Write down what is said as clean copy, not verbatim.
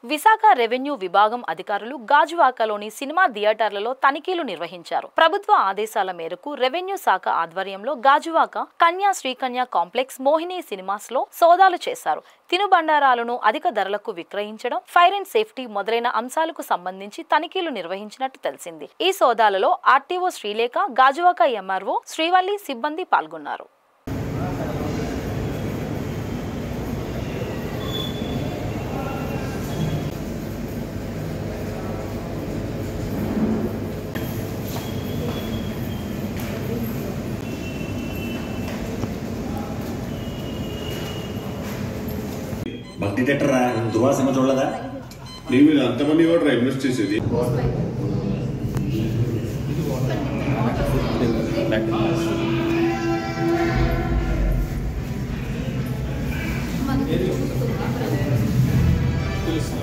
Visakha revenue విభాగం అధికారులు గాజువాకలోని cinema థియేటర్లలో తనిఖీలు నిర్వహించారు. ప్రభుత్వ ఆదేశాల మేరకు రెవెన్యూ శాఖ ఆధ్వర్యంలో గాజువాక కన్యా శ్రీకన్య కాంప్లెక్స్ మోహిని సినిమాస్ లో సోదాలు చేశారు. తినుబండారాలను అధిక ధరలకు విక్రయించడం, ఫైర్ అండ్ సేఫ్టీ మొదలైన అంశాలకు సంబంధించి తనిఖీలు నిర్వహించినట్టు తెలిసింది. ఈ సోదాలలో ఆర్టీఓ శ్రీలేఖ, గాజువాక ఎంఆర్ఓ శ్రీవల్లి సిబ్బంది పాల్గొన్నారు. భక్తి థియేటరా ధృవ సినిమా చూడలేదా? నీవు అంతమంది కూడా ఇన్వెస్ట్ చేసేది తెలుసు